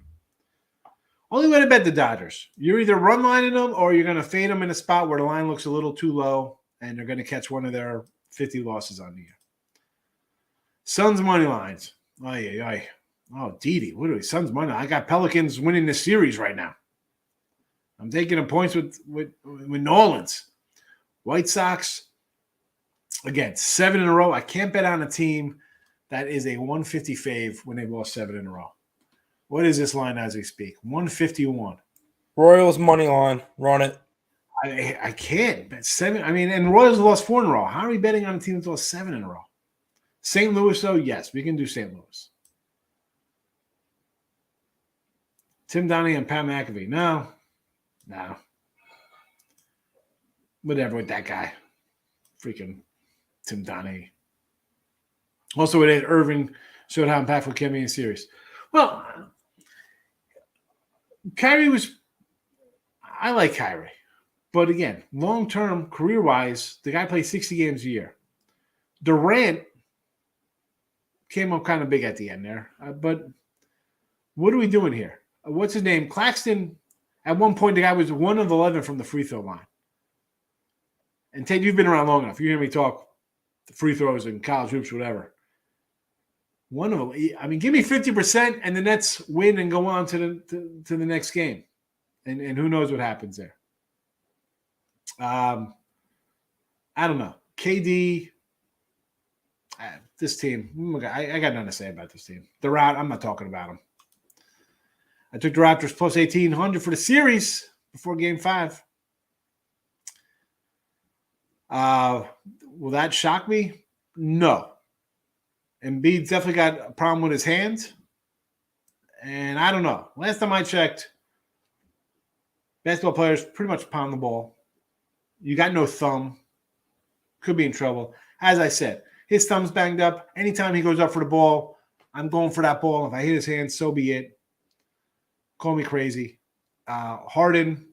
Only way to bet the Dodgers. You're either run lining them or you're going to fade them in a spot where the line looks a little too low and they're going to catch one of their 50 losses on the year. Suns money lines. Oh, Didi. What are we? Suns money. I got Pelicans winning this series right now. I'm taking the points with New Orleans. White Sox, again, 7 in a row. I can't bet on a team that is a 150 fave when they've lost 7 in a row. What is this line as we speak? 151. Royals money line. Run it. I can't bet 7. I mean, and Royals lost 4 in a row. How are we betting on a team that's lost 7 in a row? St. Louis, though, yes, we can do St. Louis. Tim Donahue and Pat McAfee. No. Whatever with that guy. Freaking Tim Donahue. Also, with Irving showed how impactful can be in series. Well, I like Kyrie. But again, long-term, career-wise, the guy plays 60 games a year. Durant came up kind of big at the end there. But what are we doing here? What's his name? Claxton, at one point, the guy was 1 of 11 from the free throw line. And Ted, you've been around long enough. You hear me talk free throws and college hoops, whatever. One of them. I mean, give me 50% and the Nets win and go on to the next game. And who knows what happens there. I don't know. KD, this team, I got nothing to say about this team. They're out. I'm not talking about them. I took the Raptors plus 1,800 for the series before Game 5. Will that shock me? No. Embiid's definitely got a problem with his hands. And I don't know. Last time I checked, basketball players pretty much pound the ball. You got no thumb. Could be in trouble. As I said, his thumb's banged up. Anytime he goes up for the ball, I'm going for that ball. If I hit his hand, so be it. Call me crazy. Harden,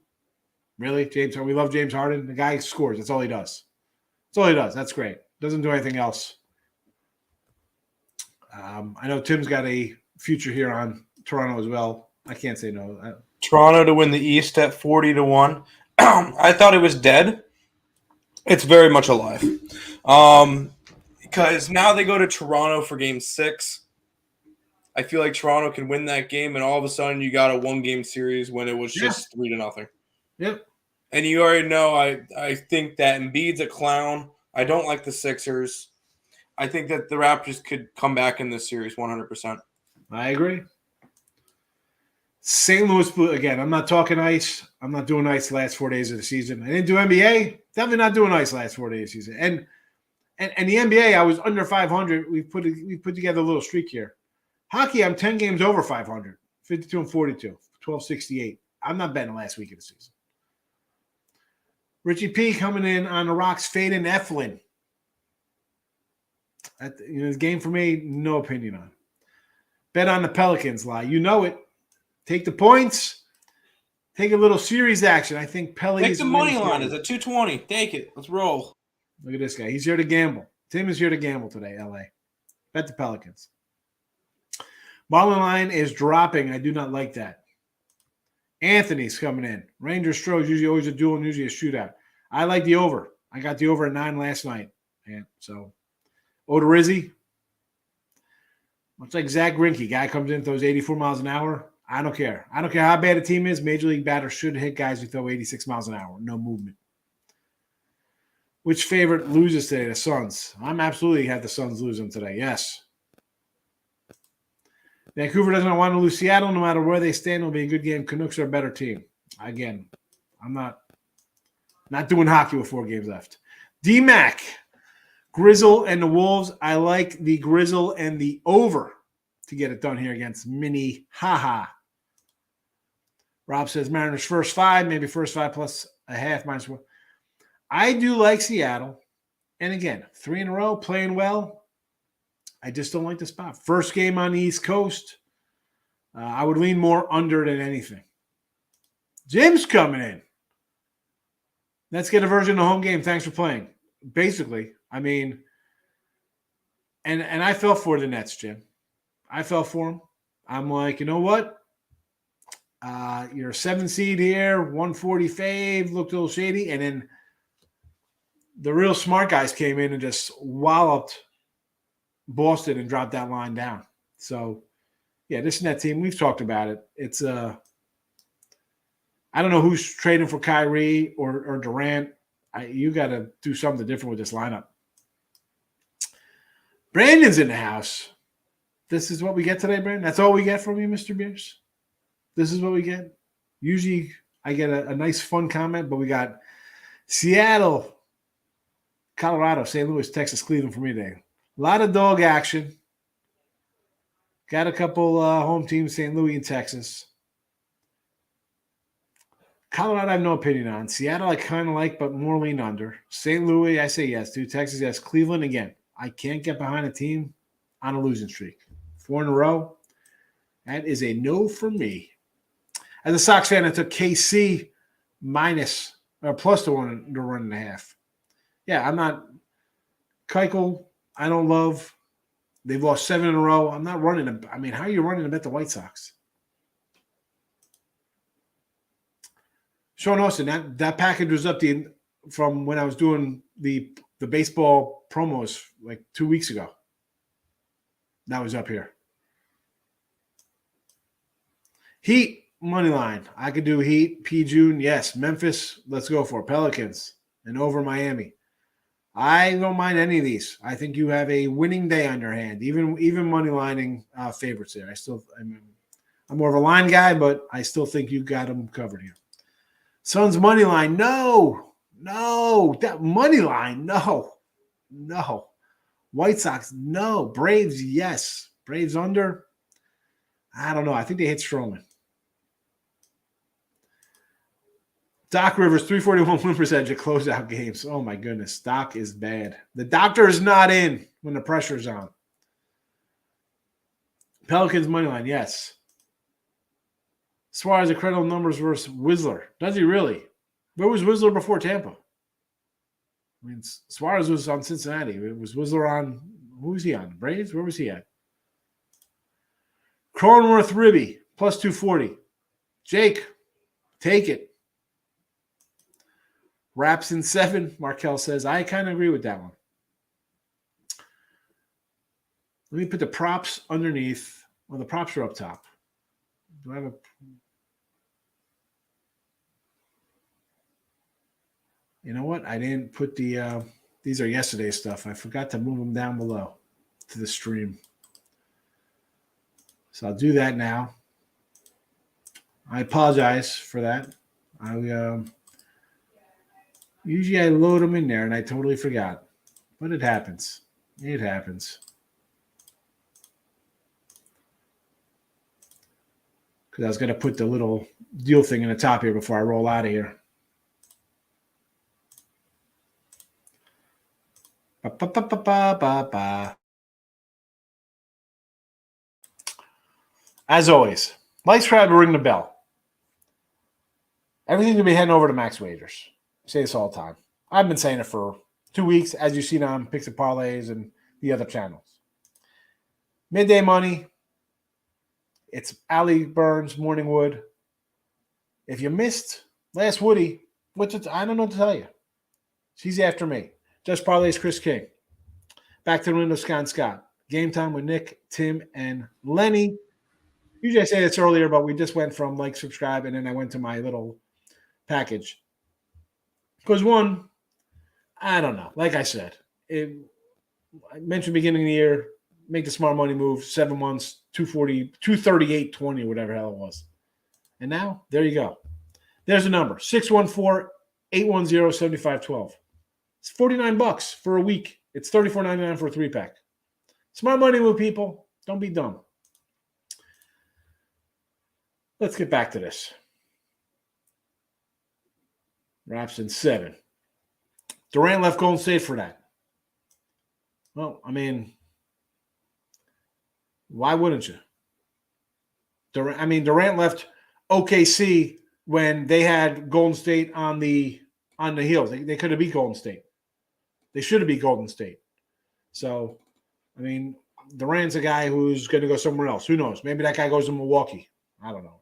really? We love James Harden. The guy scores. That's all he does. That's great. Doesn't do anything else. I know Tim's got a future here on Toronto as well. I can't say no. Toronto to win the East at 40-1. I thought it was dead. It's very much alive. Because now they go to Toronto for Game 6. I feel like Toronto can win that game, and all of a sudden you got a 1-game series when it was just 3-0. Yep. And you already know I think that Embiid's a clown. I don't like the Sixers. I think that the Raptors could come back in this series 100%. I agree. St. Louis Blue, again, I'm not talking ice. I'm not doing ice the last 4 days of the season. I didn't do NBA. Definitely not doing ice the last 4 days of the season. And the NBA, I was under 500. We put together a little streak here. Hockey, I'm 10 games over 500. 52 and 42. 1268. I'm not betting the last week of the season. Richie P coming in on the rocks, fading Eflin. This game for me, no opinion on. Bet on the Pelicans, lie. You know it. Take the points. Take a little series action. I think Pelicans. Take the money line. It's at 220. Take it. Let's roll. Look at this guy. He's here to gamble. Tim is here to gamble today, LA. Bet the Pelicans. Marlin line is dropping. I do not like that. Anthony's coming in. Rangers Stros, usually always a duel and usually a shootout. I like the over. I got the over at 9 last night. And so, Odorizzi, much like Zach Greinke, guy comes in, throws 84 miles an hour. I don't care. I don't care how bad a team is. Major League batters should hit guys who throw 86 miles an hour. No movement. Which favorite loses today? The Suns. I'm absolutely have the Suns losing today. Yes. Vancouver doesn't want to lose Seattle. No matter where they stand, it'll be a good game. Canucks are a better team. Again, I'm not doing hockey with 4 games left. D-Mac, Grizzle and the Wolves. I like the Grizzle and the over to get it done here against Mini. Ha. Rob says Mariners first 5, maybe first 5 plus a half minus 1. I do like Seattle. And again, 3 in a row, playing well. I just don't like the spot. First game on the East Coast. I would lean more under than anything. Jim's coming in. Let's get a version of the home game. Thanks for playing. Basically, I mean, and I fell for the Nets, Jim. I fell for them. I'm like, you know what? You're a 7 seed here, 140 fave, looked a little shady, and then the real smart guys came in and just walloped Boston and dropped that line down. So, yeah, this Net team, we've talked about it. It's I don't know who's trading for Kyrie or Durant. You got to do something different with this lineup. Brandon's in the house. This is what we get today, Brandon? That's all we get from you, Mr. Beers? This is what we get? Usually I get a nice, fun comment, but we got Seattle, Colorado, St. Louis, Texas, Cleveland for me today. A lot of dog action. Got a couple home teams, St. Louis and Texas. Colorado, I have no opinion on. Seattle, I kind of like, but more lean under. St. Louis, I say yes to. Texas, yes. Cleveland, again, I can't get behind a team on a losing streak. 4 in a row. That is a no for me. As a Sox fan, I took KC minus or plus the 1.5. Yeah, I'm not Keuchel. I don't love. They've lost 7 in a row. I'm not running them. I mean, how are you running to bet the White Sox? Sean Austin, that package was up from when I was doing the baseball promos like 2 weeks ago. That was up here. Heat, money line. I could do Heat, P. June, yes. Memphis, let's go for it. Pelicans, and over Miami. I don't mind any of these. I think you have a winning day on your hand, even money lining favorites there. I'm more of a line guy, but I still think you got them covered here. Suns money line, no. That money line, no. White Sox, no. Braves, yes. Braves under. I don't know. I think they hit Stroman. Doc Rivers, 341 win percentage at closeout games. Oh, my goodness. Doc is bad. The doctor is not in when the pressure's on. Pelicans money line, yes. Suarez, incredible numbers versus Whistler. Does he really? Where was Whistler before Tampa? I mean, Suarez was on Cincinnati. Was Whistler on – who was he on? Braves? Where was he at? Cronenworth Ribby, plus 240. Jake, take it. Raps in 7, Markel says. I kind of agree with that one. Let me put the props underneath. Well, the props are up top. Do I have a? You know what? I didn't put the. These are yesterday's stuff. I forgot to move them down below to the stream. So I'll do that now. I apologize for that. Usually I load them in there, and I totally forgot. But it happens. It happens. Because I was going to put the little deal thing in the top here before I roll out of here. As always, like, subscribe, and ring the bell. Everything's going to be heading over to Max Wagers. I say this all the time. I've been saying it for 2 weeks, as you've seen on Picks and Parlays and the other channels. Midday Money. It's Allie Burns, Morningwood. If you missed last Woody, I don't know what to tell you. She's after me. Just Parlays, Chris King. Back to the window, Scott. Game time with Nick, Tim, and Lenny. Usually I say this earlier, but we just went from like, subscribe, and then I went to my little package. Because one, I don't know. Like I said, I mentioned beginning of the year, make the smart money move, 7 months, 240, 238.20, whatever the hell it was. And now, there you go. There's a number, 614-810-7512. It's $49 for a week. It's $34.99 for a 3-pack. Smart money move, people. Don't be dumb. Let's get back to this. Raps in 7. Durant left Golden State for that. Well, I mean, why wouldn't you? Durant left OKC when they had Golden State on the heels. They could have beat Golden State. They should have beat Golden State. So, I mean, Durant's a guy who's going to go somewhere else. Who knows? Maybe that guy goes to Milwaukee. I don't know.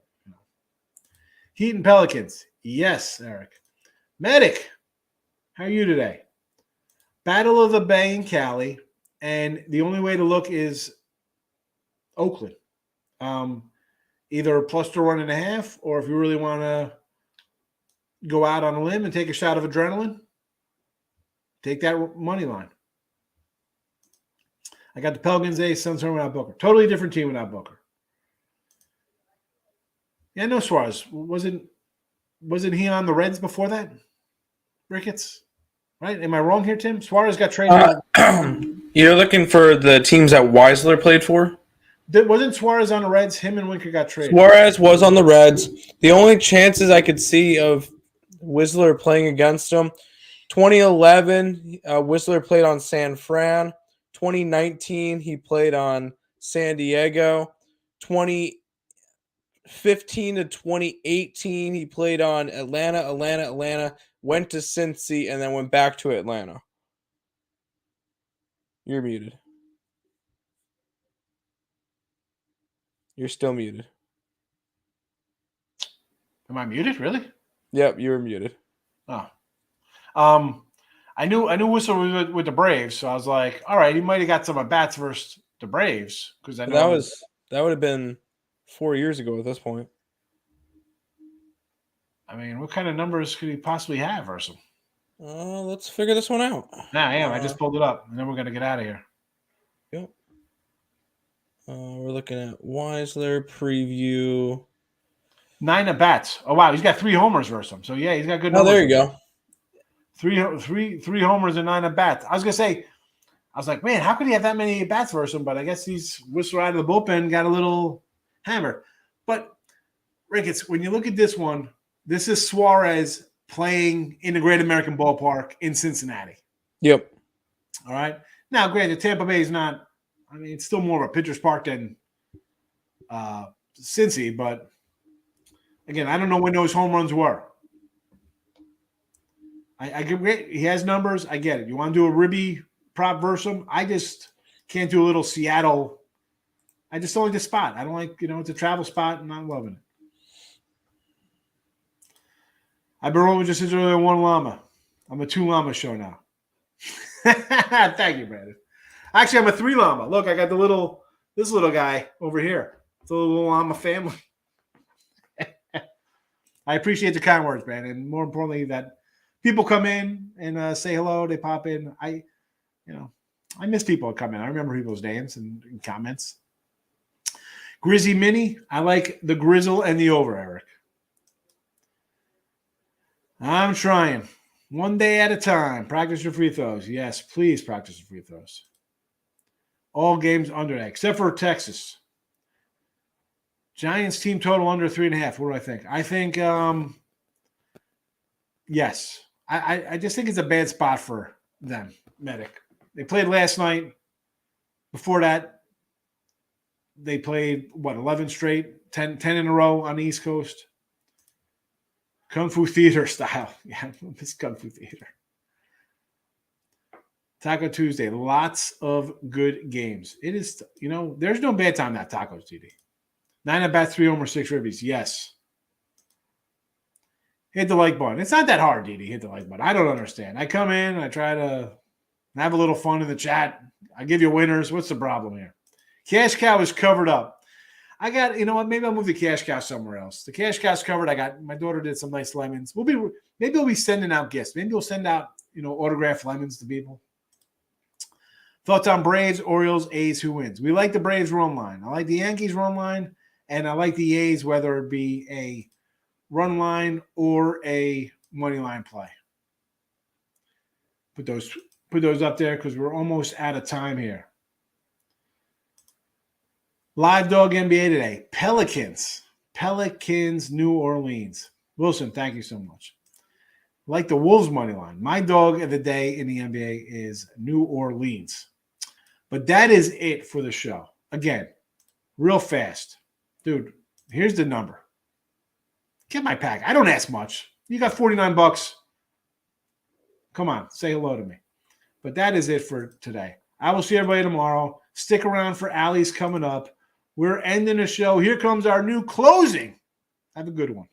Heat and Pelicans. Yes, Eric. Medic, how are you today? Battle of the Bay in Cali, and the only way to look is Oakland. Either plus to 1.5, or if you really want to go out on a limb and take a shot of adrenaline, take that money line. I got the Pelicans A, Suns without Booker. Totally different team without Booker. Yeah, no Suarez. Wasn't he on the Reds before that? Ricketts? Right? Am I wrong here, Tim? Suarez got traded. You're looking for the teams that Weisler played for? Wasn't Suarez on the Reds? Him and Winker got traded. Suarez was on the Reds. The only chances I could see of Whistler playing against him, 2011, Whistler played on San Fran. 2019, he played on San Diego. 2015 to 2018, he played on Atlanta, went to Cincy, and then went back to Atlanta. You're muted. You're still muted. Am I muted? Really? Yep, you were muted. Oh. I knew Whistler was with the Braves, so I was like, all right, he might have got some at bats versus the Braves, because I know that would have been 4 years ago at this point. I mean, what kind of numbers could he possibly have versus him? Let's figure this one out. Nah, I am. I just pulled it up, and then we're going to get out of here. Yep. We're looking at Weisler preview. 9 at bats. Oh, wow. He's got 3 homers versus him. So, yeah, he's got good numbers. Oh, there you go. 3 homers and 9 at bats. I was going to say, I was like, man, how could he have that many at bats versus him? But I guess he's Whistler out of the bullpen, got a little hammer. But, Ricketts, when you look at this one, this is Suarez playing in the Great American Ballpark in Cincinnati. Yep. All right. Now, granted, Tampa Bay is not, I mean, it's still more of a pitcher's park than Cincy, but again, I don't know when those home runs were. I get he has numbers. I get it. You want to do a Ribby prop versus him? I just can't do a little Seattle. I just don't like the spot. I don't like, it's a travel spot, and I'm loving it. I've been rolling just since earlier 1 llama. I'm a 2 llama show now. Thank you, Brandon. Actually, I'm a 3 llama. Look, I got the little this little guy over here. It's a little on my family. I appreciate the kind words, man, and more importantly, that people come in and say hello. They pop in. I miss people that come in. I remember people's names and comments. Grizzy Mini, I like the grizzle and the over, Eric. I'm trying. One day at a time. Practice your free throws. Yes, please practice your free throws. All games under that, except for Texas. Giants team total under 3.5. What do I think? I think, yes. I just think it's a bad spot for them, Medic. They played last night. Before that, they played, 11 straight? 10 in a row on the East Coast. Kung Fu Theater style. Yeah, it's Kung Fu Theater. Taco Tuesday. Lots of good games. It is, there's no bad time that Tacos, TD. 9 at bats, 3 homers, 6 ribbies. Yes. Hit the like button. It's not that hard, Didi. Hit the like button. I don't understand. I come in, I try to have a little fun in the chat. I give you winners. What's the problem here? Cash Cow is covered up. I got, maybe I'll move the Cash Cow somewhere else. The Cash Cow's covered. My daughter did some nice lemons. Maybe we'll be sending out gifts. Maybe we'll send out, autographed lemons to people. Thoughts on Braves, Orioles, A's, who wins? We like the Braves run line. I like the Yankees run line. And I like the A's, whether it be a run line or a money line play. Put those up there because we're almost out of time here. Live Dog NBA today. Pelicans, New Orleans. Wilson, thank you so much. I like the Wolves money line. My dog of the day in the NBA is New Orleans. But that is it for the show. Again, real fast. Dude, here's the number. Get my pack. I don't ask much. You got $49. Come on, say hello to me. But that is it for today. I will see everybody tomorrow. Stick around for Allie's coming up. We're ending the show. Here comes our new closing. Have a good one.